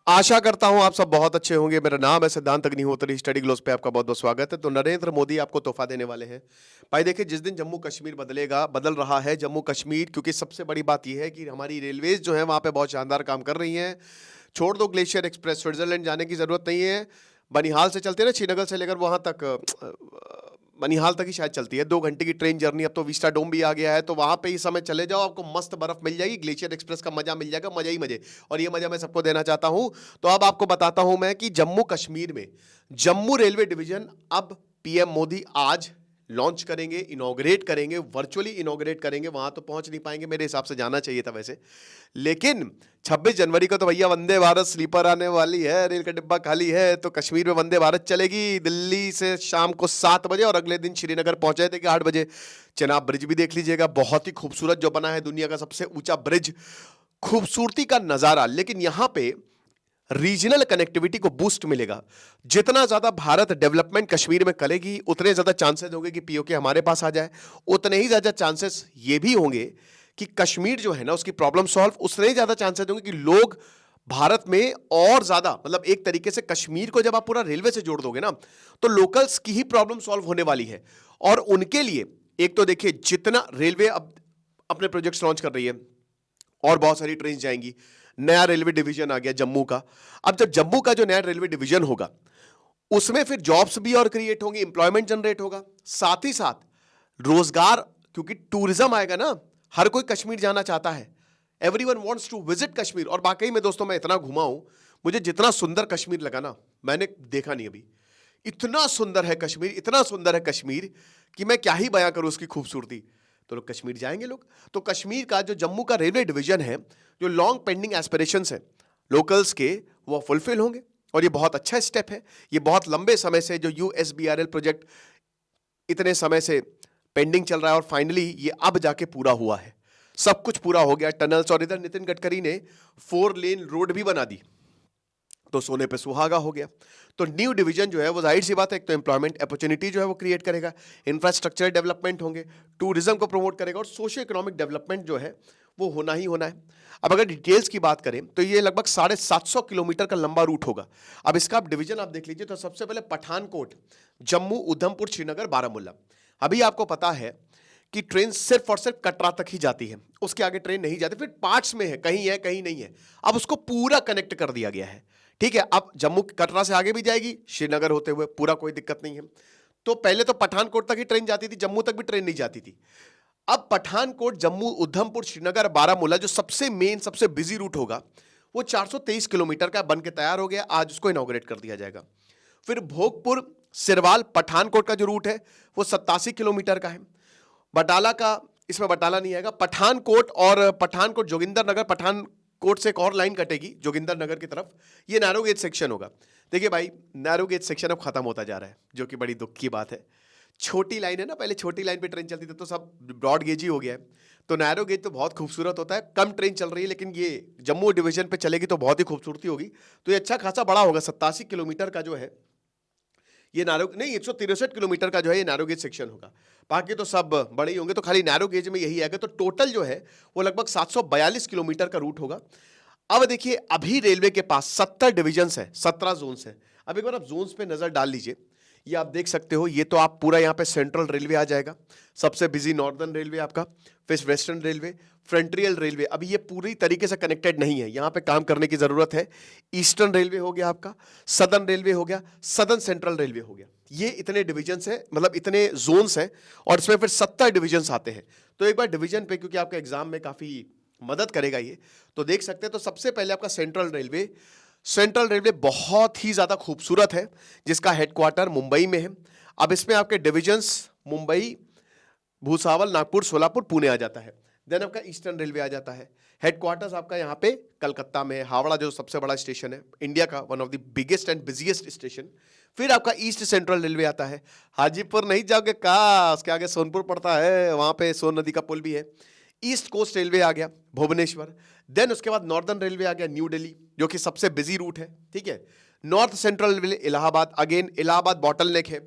आशा करता हूं आप सब बहुत अच्छे होंगे। मेरा नाम है सिद्धांत अग्निहोत्री। स्टडी ग्लोस पे आपका बहुत बहुत स्वागत है। तो नरेंद्र मोदी आपको तोहफा देने वाले हैं। भाई देखिए, जिस दिन जम्मू कश्मीर बदल रहा है जम्मू कश्मीर, क्योंकि सबसे बड़ी बात यह है कि हमारी रेलवेज जो है वहां पे बहुत शानदार काम कर रही हैं। छोड़ दो ग्लेशियर एक्सप्रेस, स्विट्जरलैंड जाने की जरूरत नहीं है। बनिहाल से चलते हैं ना, श्रीनगर से लेकर वहां तक, बनिहाल तक ही शायद चलती है, 2 घंटे की ट्रेन जर्नी। अब तो विस्टा डोम भी आ गया है, तो वहां पे इस समय चले जाओ, आपको मस्त बर्फ मिल जाएगी। ग्लेशियर एक्सप्रेस का मजा मिल जाएगा, मजा ही मजे। और ये मजा मैं सबको देना चाहता हूं। तो अब आपको बताता हूं मैं कि जम्मू कश्मीर में जम्मू रेलवे डिवीजन अब पीएम मोदी आज लॉन्च करेंगे, इनॉग्रेट करेंगे, वर्चुअली इनॉग्रेट करेंगे। वहां तो पहुंच नहीं पाएंगे, मेरे हिसाब से जाना चाहिए था वैसे, लेकिन 26 जनवरी को तो भैया वंदे भारत स्लीपर आने वाली है। रेल का डिब्बा खाली है तो कश्मीर में वंदे भारत चलेगी। दिल्ली से शाम को 7 बजे और अगले दिन श्रीनगर पहुंचे थे कि 8 बजे। चेनाब ब्रिज भी देख लीजिएगा, बहुत ही खूबसूरत जो बना है, दुनिया का सबसे ऊंचा ब्रिज। खूबसूरती का नजारा। लेकिन यहां पे रीजनल कनेक्टिविटी को बूस्ट मिलेगा। जितना ज्यादा भारत डेवलपमेंट कश्मीर में करेगी, उतने ज्यादा चांसेस होंगे कि पीओके हमारे पास आ जाए। उतने ही ज्यादा चांसेस ये भी होंगे कि कश्मीर जो है ना उसकी प्रॉब्लम सॉल्व, उतने ही ज्यादा चांसेस होंगे कि लोग भारत में और ज्यादा, मतलब एक तरीके से कश्मीर को जब आप पूरा रेलवे से जोड़ दोगे ना, तो लोकल्स की ही प्रॉब्लम सॉल्व होने वाली है। और उनके लिए एक तो देखिए, जितना रेलवे अब अपने प्रोजेक्ट्स लॉन्च कर रही है और बहुत सारी ट्रेन जाएंगी। नया रेलवे डिवीजन आ गया जम्मू का। अब जब जम्मू का जो नया रेलवे डिवीजन होगा, उसमें फिर जॉब्स भी और क्रिएट होंगे, इंप्लॉयमेंट जनरेट होगा, साथ ही साथ रोजगार, क्योंकि टूरिज्म आएगा ना। हर कोई कश्मीर जाना चाहता है। Everyone wants to visit Kashmir. और वाकई में दोस्तों, मैं इतना घुमा हूं, मुझे जितना सुंदर कश्मीर लगा ना, मैंने देखा नहीं अभी। इतना सुंदर है कश्मीर, इतना सुंदर है कश्मीर कि मैं क्या ही बयां करूं उसकी खूबसूरती। तो लोग कश्मीर जाएंगे लोग। तो कश्मीर का जो जम्मू का रेलवे डिवीजन है, जो लॉन्ग पेंडिंग एस्पिरेशंस है लोकल्स के, वो फुलफिल होंगे। और ये बहुत अच्छा स्टेप है। ये बहुत लंबे समय से जो यूएसबीआरएल प्रोजेक्ट इतने समय से पेंडिंग चल रहा है, और फाइनली ये अब जाके पूरा हुआ है। सब कुछ पूरा हो गया, टनल्स, और इधर नितिन गडकरी ने 4 लेन रोड भी बना दी, तो सोने पे सुहागा हो गया। तो न्यू डिवीजन जो है वो जाहिर सी बात है, एक तो एम्प्लॉयमेंट अपॉर्चुनिटी जो है वो क्रिएट करेगा, इंफ्रास्ट्रक्चर डेवलपमेंट होंगे, टूरिज्म को प्रमोट करेगा, और सोशियो इकोनॉमिक डेवलपमेंट जो है वो होना ही होना है। अब अगर डिटेल्स की बात करें तो ये लगभग 750 किलोमीटर का लंबा रूट होगा। अब इसका आप डिवीजन आप देख लीजिए, तो सबसे पहले पठानकोट, जम्मू, उधमपुर, श्रीनगर, बारामूला। अभी आपको पता है कि ट्रेन सिर्फ और सिर्फ कटरा तक ही जाती है, उसके आगे ट्रेन नहीं जाती। फिर पार्ट्स में है कहीं नहीं है। अब उसको पूरा कनेक्ट कर दिया गया है। ठीक है, अब जम्मू कटरा से आगे भी जाएगी, श्रीनगर होते हुए, पूरा कोई दिक्कत नहीं है। तो पहले तो पठानकोट तक ही ट्रेन जाती थी, जम्मू तक भी ट्रेन नहीं जाती थी। अब पठानकोट, जम्मू, उधमपुर, श्रीनगर, बारामूला जो सबसे मेन, सबसे बिजी रूट होगा, वो 423 किलोमीटर का बन के तैयार हो गया। आज उसको इनॉग्रेट कर दिया जाएगा। फिर भोगपुर, सिरवाल, पठानकोट का जो रूट है वो 87 किलोमीटर का है। बटाला का, इसमें बटाला नहीं आएगा, पठानकोट, और पठानकोट जोगिंदर नगर, पठानकोट से एक और लाइन कटेगी जोगिंदर नगर की तरफ। ये नैरो गेज सेक्शन होगा। देखिए भाई, नैरो गेज सेक्शन अब खत्म होता जा रहा है, जो कि बड़ी दुख की बात है। छोटी लाइन है ना, पहले छोटी लाइन पे ट्रेन चलती थी, तो सब ब्रॉड गेज ही हो गया है। तो नैरो गेज तो बहुत खूबसूरत होता है, कम ट्रेन चल रही है, लेकिन ये जम्मू डिवीजन पे चलेगी तो बहुत ही खूबसूरती होगी। तो ये अच्छा खासा बड़ा होगा। 87 किलोमीटर का जो है ये नैरो, नहीं, 163 किलोमीटर का जो है ये नैरो गेज सेक्शन होगा। बाकी तो सब बड़े ही होंगे, तो खाली नैरो गेज में यही आएगा। तो टोटल जो है वो लगभग 742 किलोमीटर का रूट होगा। अब देखिए, अभी रेलवे के पास 70 डिविजन्स है, 17 जोन्स है। अब एक बार आप जोन्स पे नजर डाल लीजिए। ये आप देख सकते हो, ये तो आप पूरा यहाँ पे सेंट्रल रेलवे आ जाएगा, सबसे बिजी नॉर्दर्न रेलवे आपका, फिर वेस्टर्न रेलवे, फ्रंटियल रेलवे। अभी ये पूरी तरीके से कनेक्टेड नहीं है, यहाँ पे काम करने की जरूरत है। ईस्टर्न रेलवे हो गया आपका, सदर्न रेलवे हो गया, सदर्न सेंट्रल रेलवे हो गया। ये इतने डिविजन्स है, मतलब इतने जोन्स हैं, और इसमें फिर 70 डिविजन्स आते हैं। तो एक बार डिवीजन पे, क्योंकि आपके एग्जाम में काफी मदद करेगा ये, तो देख सकते हैं। तो सबसे पहले आपका सेंट्रल रेलवे बहुत ही ज्यादा खूबसूरत है, जिसका हेडक्वार्टर मुंबई में है। अब इसमें आपके डिविजन्स मुंबई, भूसावल, नागपुर, सोलापुर, पुणे आ जाता है। देन आपका ईस्टर्न रेलवे आ जाता है। हेडक्वार्टर्स आपका यहाँ पे कलकत्ता में है, हावड़ा जो सबसे बड़ा स्टेशन है, इंडिया का one of the biggest and busiest station. फिर आपका ईस्ट सेंट्रल रेलवे आता है। हाजीपुर नहीं जाओगे का, उसके आगे सोनपुर पड़ता है, वहां पे सोन नदी का पुल भी है। ईस्ट कोस्ट रेलवे आ गया, भुवनेश्वर। देन उसके बाद नॉर्दर्न रेलवे आ गया, न्यू दिल्ली, जो कि सबसे बिजी रूट है। ठीक है, north central railway Allahabad, again Allahabad bottleneck है,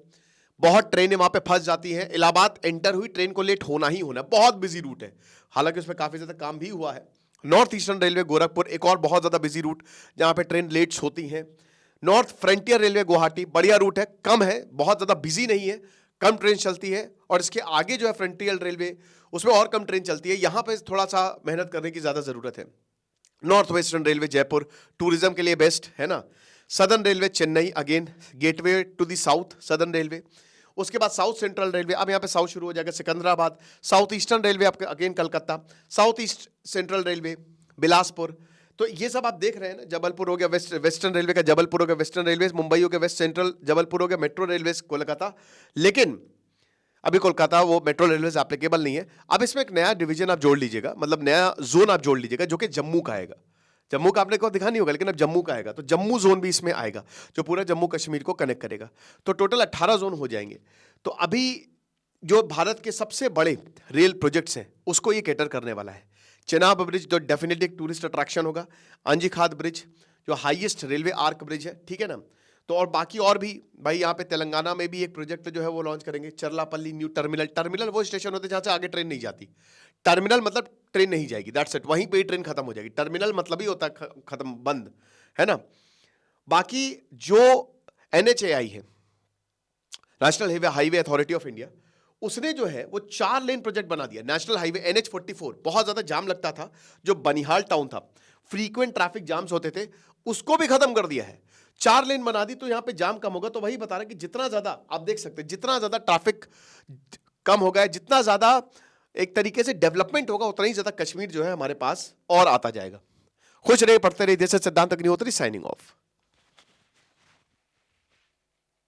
बहुत ट्रेनें वहां पे फंस जाती हैं। इलाहाबाद एंटर हुई, ट्रेन को लेट होना ही होना, बहुत बिजी रूट है। हालांकि उसमें काफी ज्यादा काम भी हुआ है, नॉर्थ ईस्टर्न रेलवे गोरखपुर, एक और बहुत ज्यादा बिजी रूट जहां पे ट्रेन लेट्स होती हैं। नॉर्थ फ्रंटियर रेलवे गुवाहाटी, बढ़िया रूट है, कम है, बहुत ज्यादा बिजी नहीं है, कम ट्रेन चलती है। और इसके आगे जो है फ्रंटियर रेलवे, उसमें और कम ट्रेन चलती है, यहां पे थोड़ा सा मेहनत करने की ज्यादा जरूरत है। North western railway Jaipur, tourism के लिए बेस्ट है ना। Southern railway Chennai, again gateway to the south southern railway. उसके बाद साउथ सेंट्रल रेलवे, अब यहाँ पे साउथ शुरू हो जाएगा, सिकंदराबाद। साउथ ईस्टर्न रेलवे आपके again Calcutta. South east central railway Bilaspur. तो ये सब आप देख रहे हैं ना, जबलपुर हो गया, वेस्टर्न रेलवे का जबलपुर हो गया, वेस्टर्न रेलवे मुंबई हो गया, वेस्ट सेंट्रल जबलपुर हो गया, मेट्रो रेलवे कोलकाता। लेकिन अभी कोलकाता वो मेट्रो रेलवे एप्लीकेबल नहीं है। अब इसमें एक नया डिवीजन आप जोड़ लीजिएगा, मतलब नया जोन आप जोड़ लीजिएगा, जो कि जम्मू का आएगा। जम्मू का आपने को दिखा नहीं होगा, लेकिन अब जम्मू का आएगा, तो जम्मू जोन भी इसमें आएगा, जो पूरा जम्मू कश्मीर को कनेक्ट करेगा। तो टोटल 18 जोन हो जाएंगे। तो अभी जो भारत के सबसे बड़े रेल प्रोजेक्ट्स हैं उसको ये कैटर करने वाला है। चेनाब ब्रिज जो डेफिनेटली एक टूरिस्ट अट्रैक्शन होगा। अंजीखाद ब्रिज जो हाईएस्ट रेलवे आर्क ब्रिज है, ठीक है ना। तो और बाकी और भी भाई, यहाँ पे तेलंगाना में भी एक प्रोजेक्ट जो है वो लॉन्च करेंगे, चरलापल्ली न्यू टर्मिनल। टर्मिनल वो स्टेशन होते हैं जहाँ से आगे ट्रेन नहीं जाती। टर्मिनल मतलब ट्रेन नहीं जाएगी, दैट्स इट, वहीं पे ही ट्रेन खत्म हो जाएगी। टर्मिनल मतलब ही होता है खत्म, बंद, है ना। बाकी जो NHAI है, national highway authority of India, उसने जो है वो 4 लेन प्रोजेक्ट बना दिया। नेशनल हाईवे NH44, बहुत ज्यादा जाम लगता था, जो बनिहाल टाउन था, फ्रीक्वेंट ट्रैफिक जाम्स होते थे, उसको भी खत्म कर दिया है। 4 लेन बना दी, तो यहां पे जाम कम होगा। तो वही बता रहा कि जितना ज्यादा आप देख सकते हैं, जितना ज्यादा ट्रैफिक कम होगा, जितना ज्यादा एक तरीके से डेवलपमेंट होगा, उतना ही ज्यादा कश्मीर जो है हमारे पास और आता जाएगा। खुश रहे, पढ़ते रहिए। जैसे सिद्धांत अग्निहोत्री साइनिंग ऑफ।